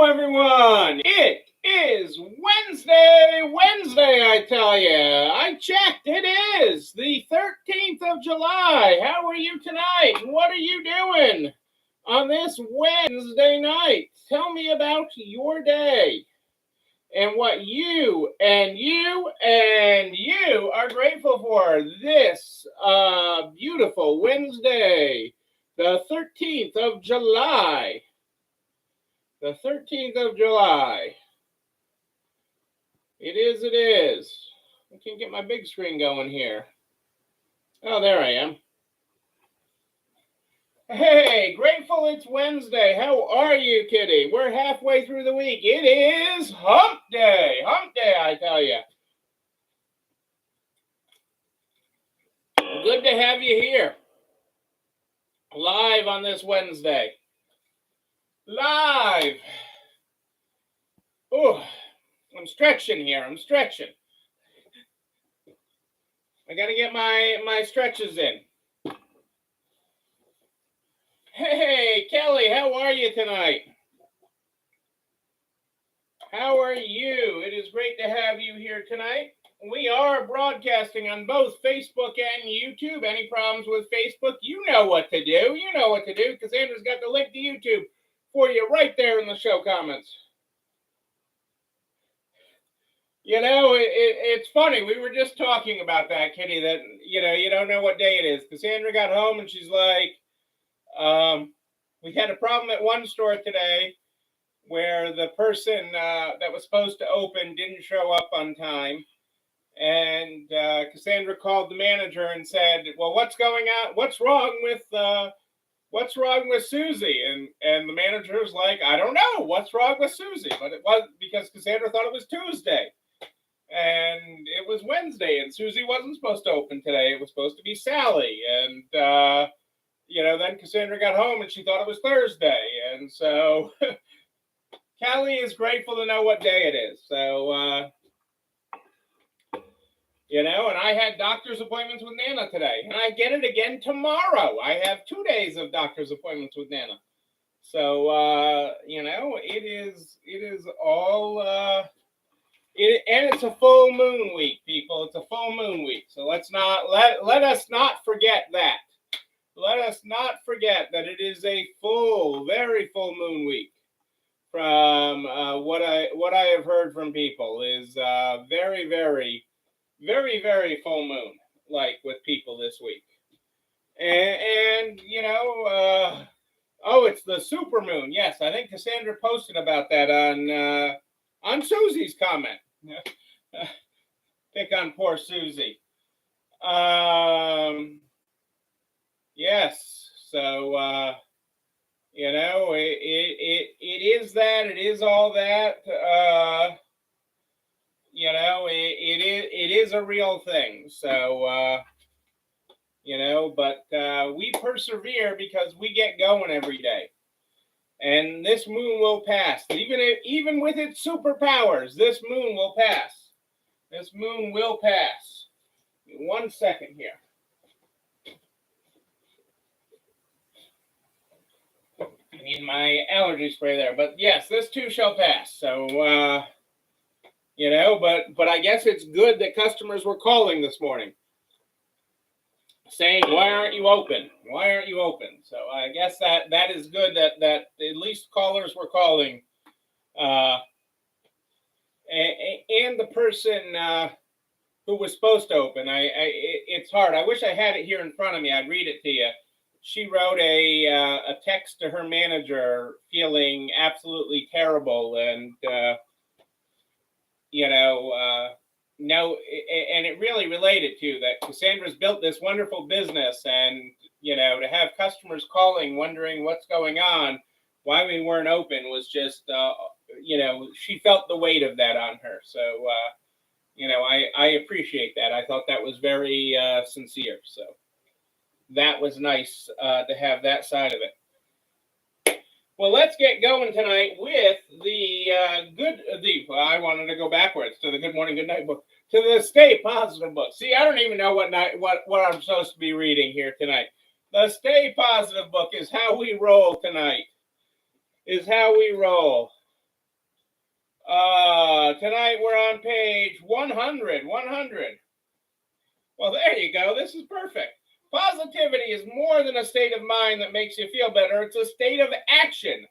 Hello, everyone. It is Wednesday, I tell you. I checked. It is the 13th of July. How are you tonight? What are you doing on this Wednesday night? Tell me about your day and what you are grateful for this beautiful Wednesday, the 13th of July. The 13th of July. It is. I can get my big screen going here. Oh, there I am. Hey, grateful it's Wednesday. How are you, kitty? We're halfway through the week. It is hump day. Hump day, I tell you. Good to have you here. Live on this Wednesday. Live. Oh, I'm stretching here. I'm stretching. I got to get my stretches in. Hey, Kelly, how are you tonight? How are you? It is great to have you here tonight. We are broadcasting on both Facebook and YouTube. Any problems with Facebook, you know what to do. You know what to do. Cassandra's got the link to YouTube for you right there in the show comments. You know, it's funny. We were just talking about that, Kitty, that, you don't know what day it is. Cassandra got home and she's like, we had a problem at one store today where the person that was supposed to open didn't show up on time. And Cassandra called the manager and said, well, what's going on? What's wrong with Susie? And the manager's like, I don't know. What's wrong with Susie? But it was because Cassandra thought it was Tuesday. And it was Wednesday, and Susie wasn't supposed to open today. It was supposed to be Sally. And, then Cassandra got home and she thought it was Thursday. And so Callie is grateful to know what day it is. So, and I had doctor's appointments with Nana today. And I get it again tomorrow. I have 2 days of doctor's appointments with Nana. So, it is all... and it's a full moon week, people. It's a full moon week. So let us not forget that. Let us not forget that it is a very full moon week. From what I have heard from people is very, very, very, very full moon, like with people this week. And it's the super moon. Yes, I think Cassandra posted about that on Susie's comment. Pick on poor Susie. Yes. So it is that. It is all that. It is a real thing. So but we persevere because we get going every day. And this moon will pass. Even with its superpowers, this moon will pass. This moon will pass. 1 second here. I need my allergy spray there. But yes, this too shall pass. So, but I guess it's good that customers were calling this morning, saying, why aren't you open? Why aren't you open? So I guess that is good that at least callers were calling. And the person who was supposed to open, it's hard. I wish I had it here in front of me. I'd read it to you. She wrote a text to her manager feeling absolutely terrible. And, no, and it really related to that. Cassandra's built this wonderful business, and to have customers calling, wondering what's going on, why we weren't open, was just she felt the weight of that on her. So I appreciate that. I thought that was very sincere. So that was nice to have that side of it. Well, let's get going tonight with I wanted to go backwards to the Good Morning, Good Night book, to the Stay Positive book. See, I don't even know what I'm supposed to be reading here tonight. The Stay Positive book is how we roll tonight. Is how we roll. Tonight we're on page 100. 100. Well, there you go. This is perfect. Positivity is more than a state of mind that makes you feel better. It's a state of action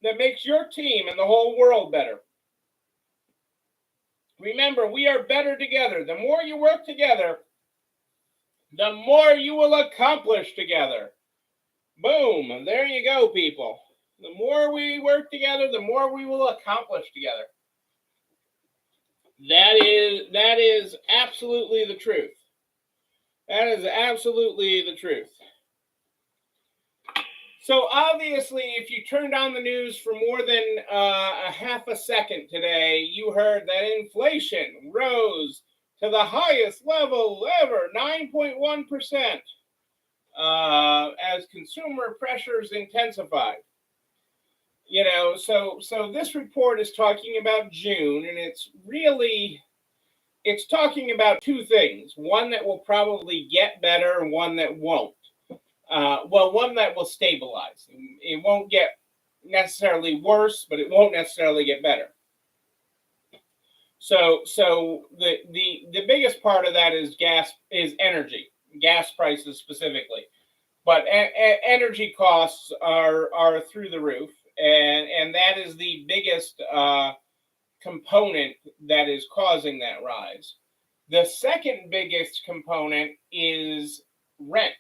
that makes your team and the whole world better. Remember, we are better together. The more you work together, the more you will accomplish together. Boom. There you go, people. The more we work together, the more we will accomplish together. That is absolutely the truth. That is absolutely the truth. So obviously, if you turned on the news for more than a half a second today, you heard that inflation rose to the highest level ever, 9.1%, as consumer pressures intensified. You know, so this report is talking about June, and it's talking about two things. One that will probably get better and one that won't. One that will stabilize. It won't get necessarily worse, but it won't necessarily get better. So the biggest part of that is energy, gas prices specifically. But energy costs are through the roof, and that is the biggest component that is causing that rise. The second biggest component is rent.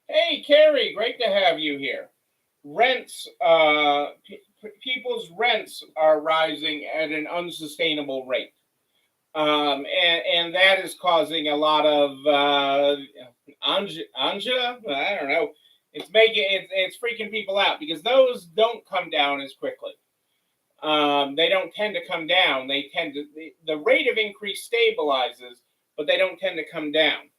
Hey, Carrie, great to have you here. Rents, people's rents are rising at an unsustainable rate. And that is causing a lot of anja. I don't know. It's freaking people out because those don't come down as quickly. They don't tend to come down. The rate of increase stabilizes, but they don't tend to come down.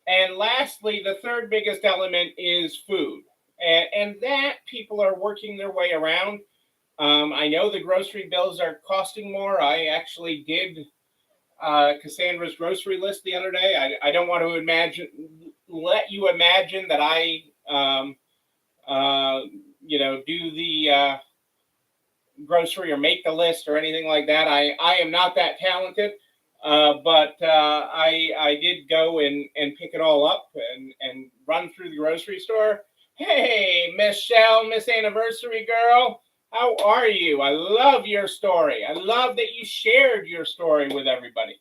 And lastly, the third biggest element is food, and that people are working their way around. I know the grocery bills are costing more. I actually did Cassandra's grocery list the other day. I don't want to let you imagine that I, do the grocery or make the list or anything like that. I am not that talented, but I did go and pick it all up and run through the grocery store. Hey, Michelle, Miss Anniversary Girl. How are you? I love your story. I love that you shared your story with everybody.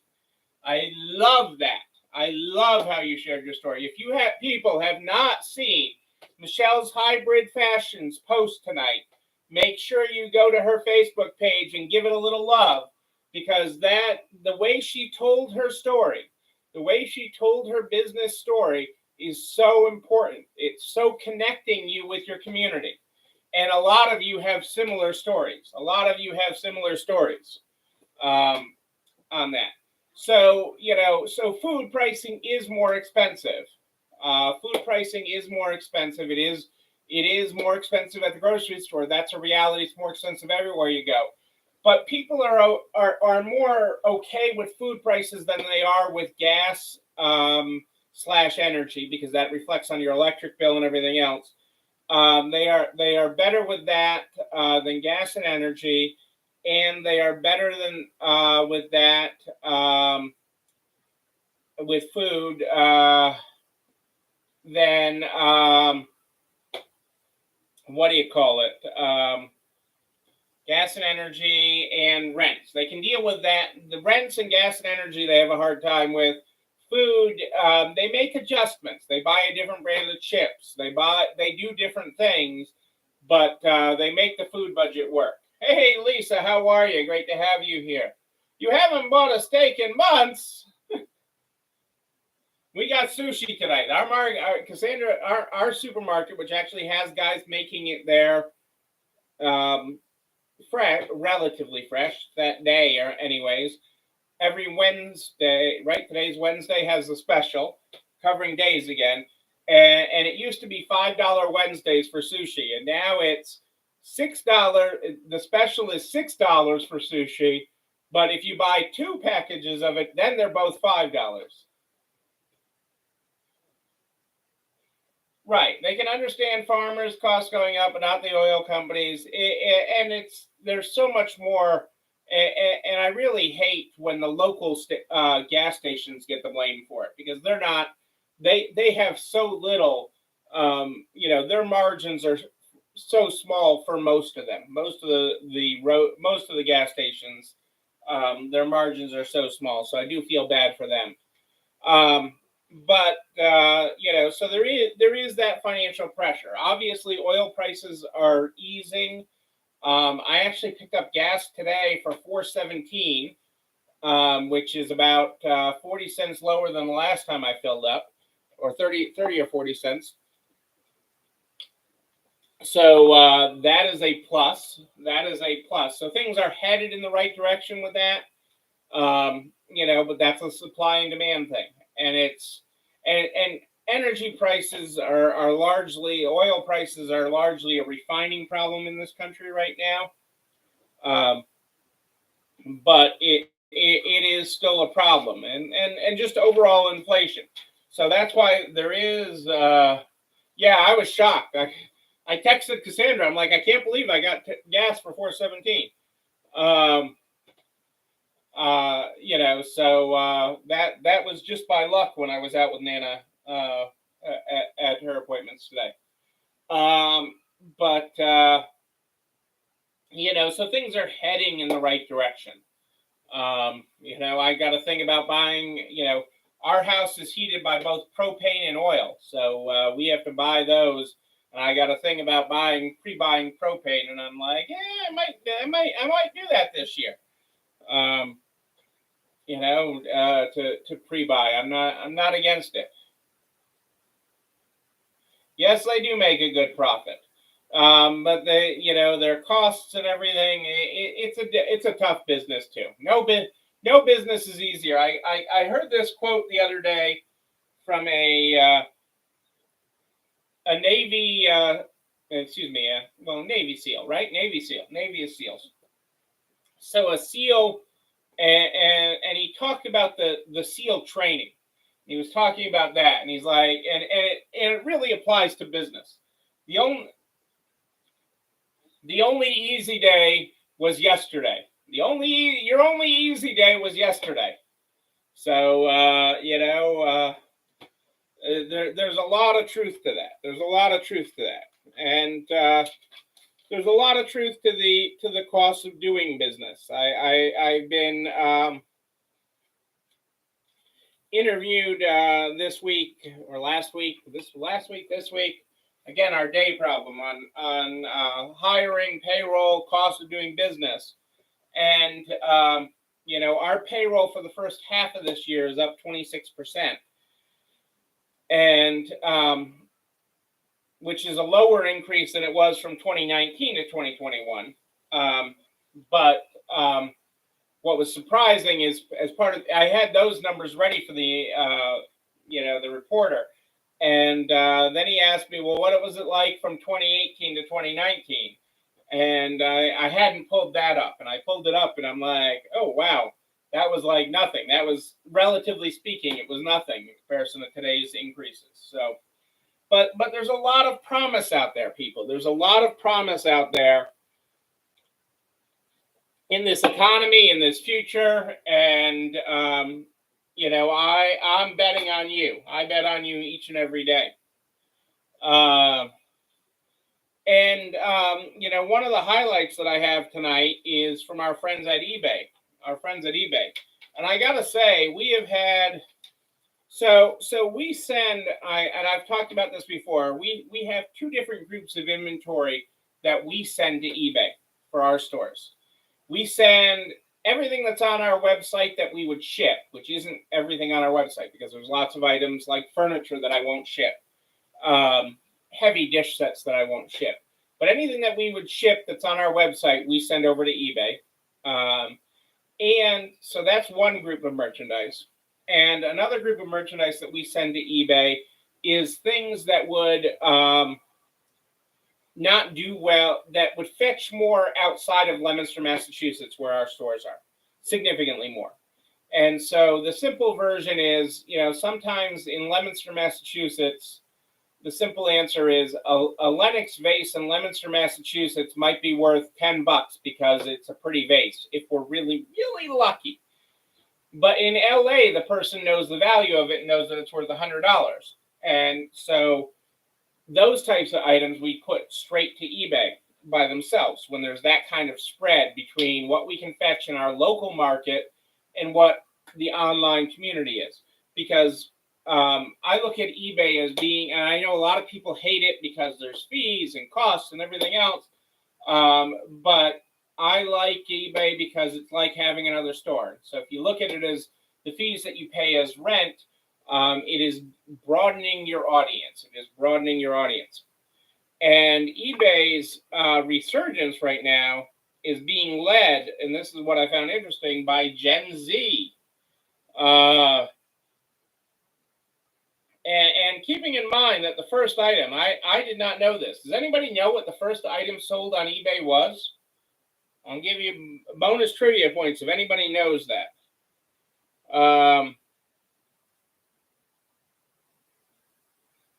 I love that. I love how you shared your story. If you have not seen Michelle's Hybrid Fashions post tonight, make sure you go to her Facebook page and give it a little love, because the way she told her story, the way she told her business story is so important. It's so connecting you with your community. And a lot of you have similar stories. On that. So, so food pricing is more expensive. It is more expensive at the grocery store. That's a reality. It's more expensive everywhere you go. But people are more okay with food prices than they are with gas / energy, because that reflects on your electric bill and everything else. They are better with that than gas and energy, and they are better than with that with food than what do you call it? Gas and energy and rents. They can deal with that. The rents and gas and energy they have a hard time with. Food, they make adjustments. They buy a different brand of chips. They do different things, but they make the food budget work. Hey, Lisa, how are you? Great to have you here. You haven't bought a steak in months. We got sushi tonight. Cassandra, our supermarket, which actually has guys making it there, fresh, relatively fresh that day, or anyways. Every Wednesday, right? Today's Wednesday, has a special covering days again. And it used to be $5 Wednesdays for sushi, and now it's $6. The special is $6 for sushi, but if you buy 2 packages of it, then they're both $5. Right. They can understand farmers' costs going up, but not the oil companies. And there's so much more. And I really hate when the local gas stations get the blame for it, because they're not. They have so little. Their margins are so small for most of them. Most of most of the gas stations, their margins are so small. So I do feel bad for them. But so there is that financial pressure. Obviously, oil prices are easing. I actually picked up gas today for $4.17, which is about 40 cents lower than the last time I filled up, or 30 or 40 cents. So that is a plus. That is a plus. So things are headed in the right direction with that. But that's a supply and demand thing, and and energy prices are largely, oil prices are largely a refining problem in this country right now. But it is still a problem, and just overall inflation. So that's why there is. I was shocked. I texted Cassandra. I'm like, I can't believe I got gas for $4.17. That was just by luck when I was out with Nana at her appointments today. So things are heading in the right direction. I got a thing about buying. Our house is heated by both propane and oil, so we have to buy those. And I got a thing about pre-buying propane, and I'm like, I might do that this year. To pre-buy. I'm not against it. Yes, they do make a good profit. But their costs and everything, it's a tough business too. No business is easier. I heard this quote the other day from a Navy, Navy SEAL, right? Navy SEAL. Navy is SEALs. So a SEAL, and he talked about the SEAL training. He was talking about that, and he's like, and it really applies to business. The only easy day was yesterday. Your only easy day was yesterday. So there's a lot of truth to that. There's a lot of truth to that, and there's a lot of truth to the cost of doing business. I've been interviewed this week or last week. This week. Again, our day problem on hiring, payroll, cost of doing business, and our payroll for the first half of this year is up 26%, and which is a lower increase than it was from 2019 to 2021. But what was surprising is, I had those numbers ready for the reporter. And then he asked me, well, what was it like from 2018 to 2019? And I hadn't pulled that up. And I pulled it up, and I'm like, oh, wow, that was like nothing. That was, relatively speaking, it was nothing in comparison to today's increases. So, but there's a lot of promise out there, people. There's a lot of promise out there in this economy, in this future. And I'm betting on you. I bet on you each and every day. One of the highlights that I have tonight is from our friends at eBay. And I gotta say, we have had, so we send, and I've talked about this before, we have two different groups of inventory that we send to eBay for our stores. We send everything that's on our website that we would ship, which isn't everything on our website, because there's lots of items like furniture that I won't ship, heavy dish sets that I won't ship. But anything that we would ship that's on our website, we send over to eBay. And so that's one group of merchandise. And another group of merchandise that we send to eBay is things that would not do well, that would fetch more outside of Leominster, Massachusetts, where our stores are, significantly more. And so the simple version is, sometimes in Leominster, Massachusetts, the simple answer is a Lenox vase in Leominster, Massachusetts might be worth $10 because it's a pretty vase if we're really, really lucky. But in LA, the person knows the value of it and knows that it's worth $100. And so those types of items we put straight to eBay by themselves when there's that kind of spread between what we can fetch in our local market and what the online community is. Because I look at eBay as being, and I know a lot of people hate it because there's fees and costs and everything else, but I like eBay because it's like having another store. So if you look at it as the fees that you pay as rent, it is broadening your audience. It is broadening your audience. And eBay's resurgence right now is being led, and this is what I found interesting, by Gen Z. And keeping in mind that the first item, I did not know this. Does anybody know what the first item sold on eBay was? I'll give you bonus trivia points if anybody knows that.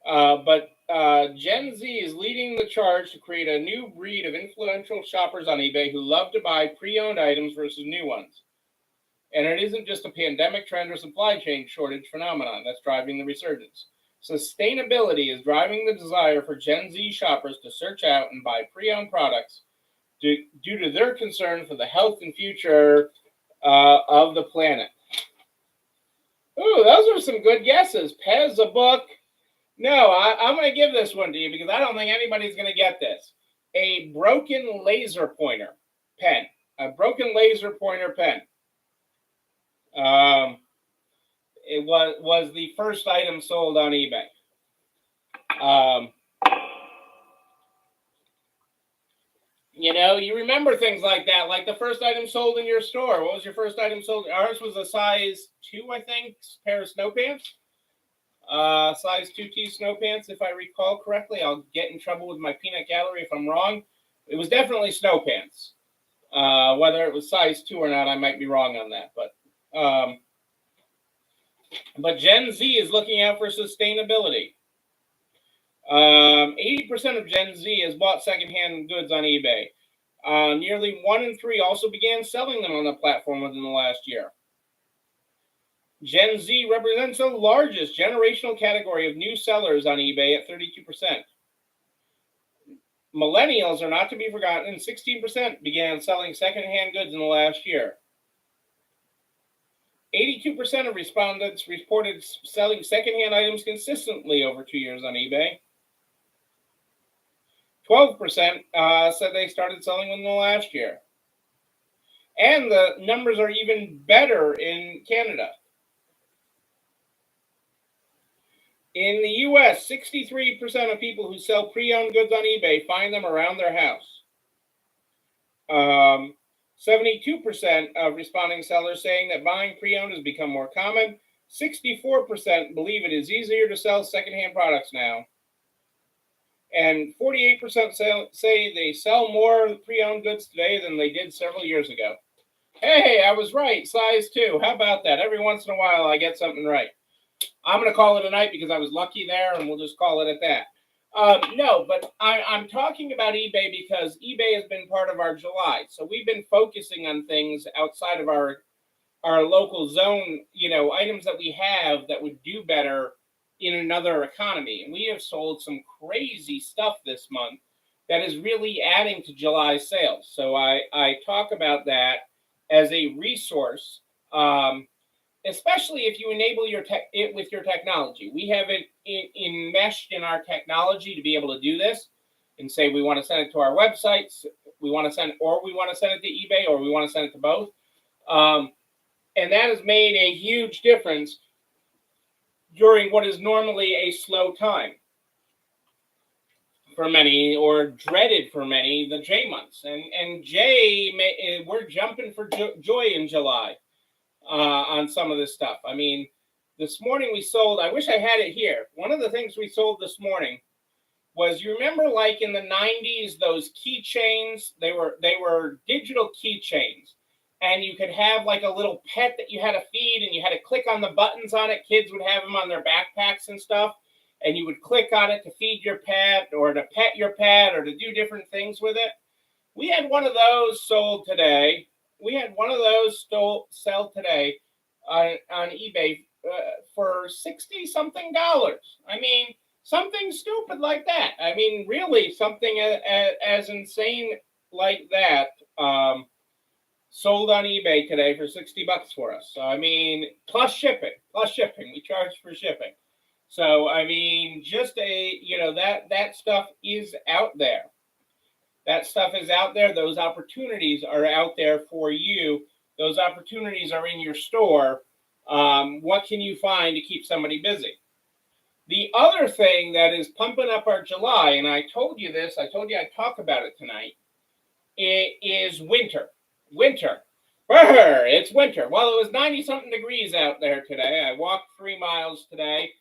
But Gen Z is leading the charge to create a new breed of influential shoppers on eBay who love to buy pre-owned items versus new ones. And it isn't just a pandemic trend or supply chain shortage phenomenon that's driving the resurgence. Sustainability is driving the desire for Gen Z shoppers to search out and buy pre-owned products due to their concern for the health and future of the planet. Ooh, those are some good guesses. Pez, a book. No, I'm going to give this one to you because I don't think anybody's going to get this. A broken laser pointer pen. A broken laser pointer pen. It was the first item sold on eBay. You know, you remember things like that, like the first item sold in your store. What was your first item sold? Ours was a size 2, I think, pair of snow pants. Size 2T snow pants, if I recall correctly. I'll get in trouble with my peanut gallery if I'm wrong. It was definitely snow pants. Whether it was size 2 or not, I might be wrong on that. But Gen Z is looking out for sustainability. 80% of Gen Z has bought secondhand goods on eBay. Nearly 1 in 3 also began selling them on the platform within the last year. Gen Z represents the largest generational category of new sellers on eBay at 32%. Millennials are not to be forgotten, and 16% began selling secondhand goods in the last year. 82% of respondents reported selling secondhand items consistently over 2 years on eBay. 12% said they started selling within the last year. And the numbers are even better in Canada. In the US, 63% of people who sell pre-owned goods on eBay find them around their house. 72% of responding sellers saying that buying pre-owned has become more common. 64% believe it is easier to sell secondhand products now. And 48% say they sell more pre-owned goods today than they did several years ago. Hey, I was right. Size 2. How about that? Every once in a while, I get something right. I'm going to call it a night because I was lucky there, and we'll just call it at that. No, but I'm talking about eBay because eBay has been part of our July. So we've been focusing on things outside of our local zone, you know, items that we have that would do better in another economy. And we have sold some crazy stuff this month that is really adding to July sales. So I talk about that as a resource, especially if you enable it with your technology. We have it enmeshed in our technology to be able to do this and say we want to send it to our websites, we want to send it to eBay, or we want to send it to both. And that has made a huge difference during what is normally a slow time for many, or dreaded for many, the J months. And we're jumping for joy in July on some of this stuff. I mean, this morning we sold, I wish I had it here. One of the things we sold this morning was, you remember like in the 90s, those keychains, they were digital keychains. And you could have like a little pet that you had to feed, and you had to click on the buttons on it. Kids would have them on their backpacks and stuff. and you would click on it to feed your pet or to pet your pet or to do different things with it. We had one of those sold today. We had one of those sell today on eBay for $60-something. I mean, something stupid like that. I mean, really, something as insane like that sold on eBay today for $60 for us. So, I mean, plus shipping. We charge for shipping. So, I mean, just that stuff is out there. That stuff is out there. Those opportunities are out there for you. Those opportunities are in your store. What can you find to keep somebody busy? The other thing that is pumping up our July, and I told you this, I told you I'd talk about it tonight, it is winter. Winter. Brr, it's winter. Well, it was 90-something degrees out there today. I walked 3 miles today.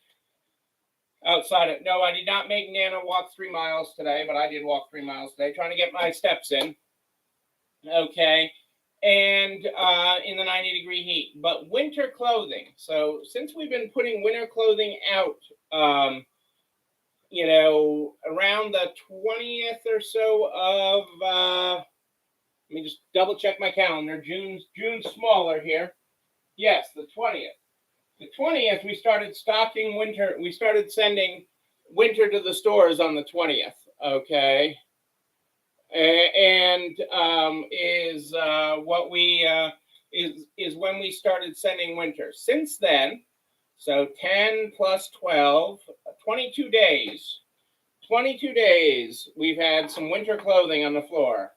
Outside of, no, I did not make Nana walk 3 miles today, but I did walk 3 miles today, trying to get my steps in. Okay. And in the 90-degree heat. But winter clothing. So since we've been putting winter clothing out, around the 20th or so of, let me just double check my calendar. June's smaller here. Yes, the 20th. The 20th, we started stocking winter. We started sending winter to the stores on the 20th. Okay. And is when we started sending winter. Since then, so 10 plus 12, 22 days. 22 days we've had some winter clothing on the floor.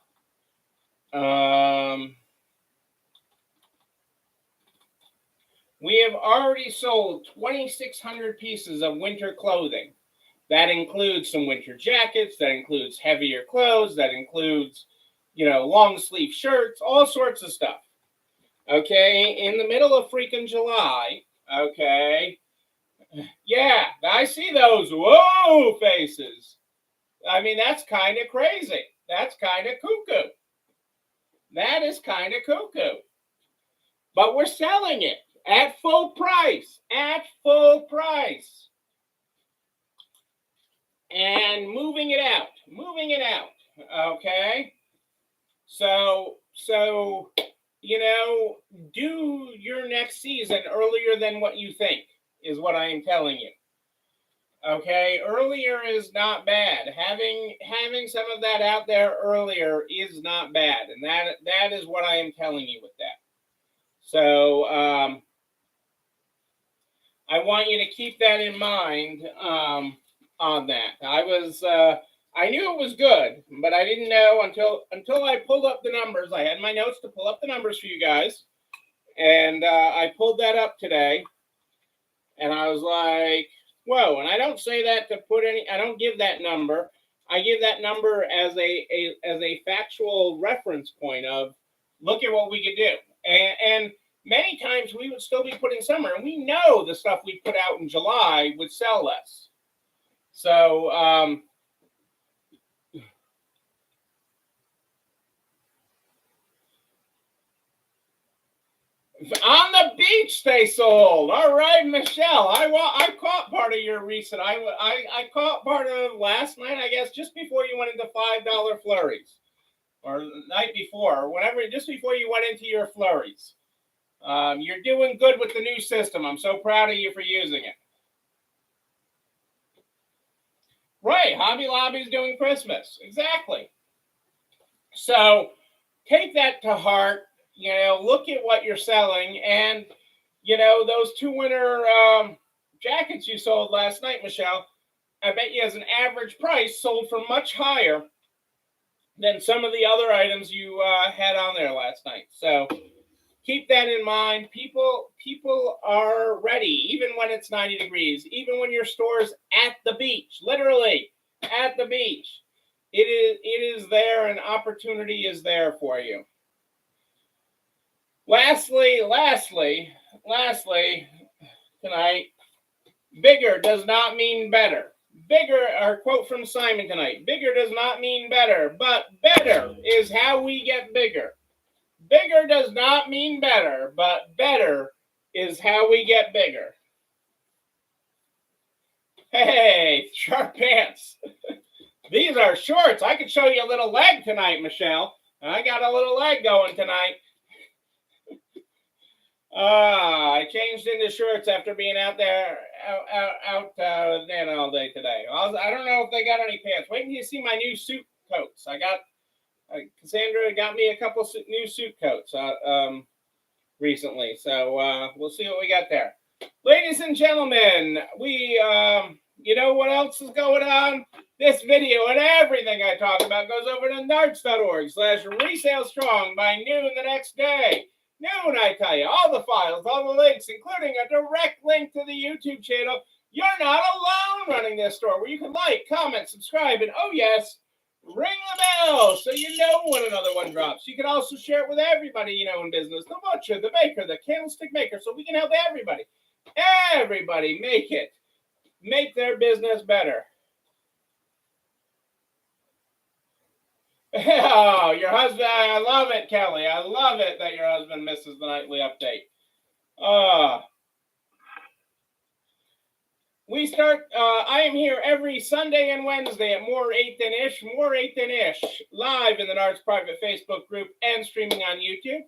We have already sold 2,600 pieces of winter clothing. That includes some winter jackets. That includes heavier clothes. That includes, long sleeve shirts, all sorts of stuff. Okay, in the middle of freaking July. Okay, yeah, I see those whoa faces. I mean, that's kind of crazy. That's kind of cuckoo. That is kind of cuckoo. But we're selling it at full price. At full price. And moving it out. Okay. So do your next season earlier than what you think is what I am telling you. Okay, earlier is not bad. Having some of that out there earlier is not bad, and that is what I am telling you with that. So I want you to keep that in mind on that. I knew it was good, but I didn't know until I pulled up the numbers. I had my notes to pull up the numbers for you guys, and I pulled that up today, and I was like, whoa. And I don't say that to I don't give that number. I give that number as a factual reference point of, look at what we could do. And many times we would still be putting summer, and we know the stuff we put out in July would sell less. So, on the beach they sold. All right, Michelle. I caught part of your recent. I caught part of last night, I guess, just before you went into $5 flurries, or the night before, or whenever, just before you went into your flurries. You're doing good with the new system. I'm so proud of you for using it. Right, Hobby Lobby's doing Christmas. Exactly. So take that to heart. Look at what you're selling, and those 2 winter jackets you sold last night, Michelle, I bet you as an average price sold for much higher than some of the other items you had on there last night. So keep that in mind. People are ready, even when it's 90 degrees, even when your store's at the beach, literally at the beach. It is there, and opportunity is there for you. Lastly, tonight, bigger does not mean better. Bigger, our quote from Simon tonight, bigger does not mean better, but better is how we get bigger. Bigger does not mean better, but better is how we get bigger. Hey, sharp pants. These are shorts. I could show you a little leg tonight, Michelle. I got a little leg going tonight. I changed into shorts after being out there, out Nana all day today. I don't know if they got any pants. Wait until you see my new suit coats. I got Cassandra got me a couple new suit coats recently, so we'll see what we got there. Ladies and gentlemen, we you know what else is going on? This video and everything I talk about goes over to nards.org/resale strong by noon the next day. Noon, I tell you, all the files, all the links, including a direct link to the YouTube channel. You're not alone running this store, where you can like, comment, subscribe, and oh yes, ring the bell so you know when another one drops. You can also share it with everybody you know in business, the butcher, the baker, the candlestick maker, so we can help everybody make their business better. Oh, your husband, I love it, Kelly. I love it that your husband misses the nightly update. We start, I am here every Sunday and Wednesday at More 8 Than Ish, live in the Nards private Facebook group and streaming on YouTube.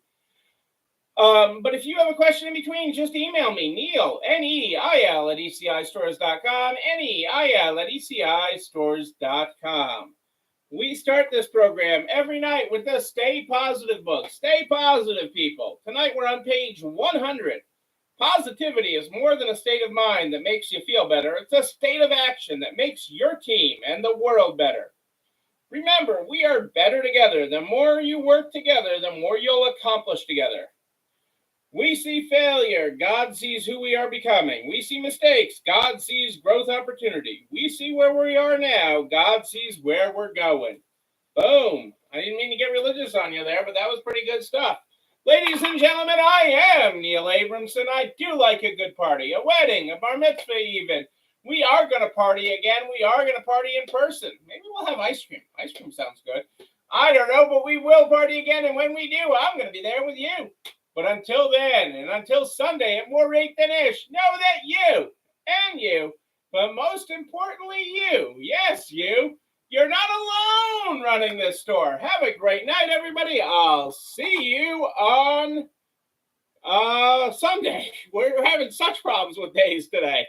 But if you have a question in between, just email me, Neil, Neil, at ECIstores.com, Neil at ECIstores.com. We start this program every night with the Stay Positive book. Stay positive, people. Tonight we're on page 100. Positivity is more than a state of mind that makes you feel better. It's a state of action that makes your team and the world better. Remember, we are better together. The more you work together, the more you'll accomplish together. We see failure. God sees who we are becoming. We see mistakes. God sees growth opportunity. We see where we are now. God sees where we're going. Boom. I didn't mean to get religious on you there, but that was pretty good stuff. Ladies and gentlemen, I am Neil Abramson. I do like a good party, a wedding, a bar mitzvah even. We are going to party again. We are going to party in person. Maybe we'll have ice cream. Ice cream sounds good. I don't know, but we will party again. And when we do, I'm going to be there with you. But until then, and until Sunday at More 8 Than Ish, know that you, but most importantly you, yes you, you're not alone running this store. Have a great night, everybody. I'll see you on Sunday. We're having such problems with days today.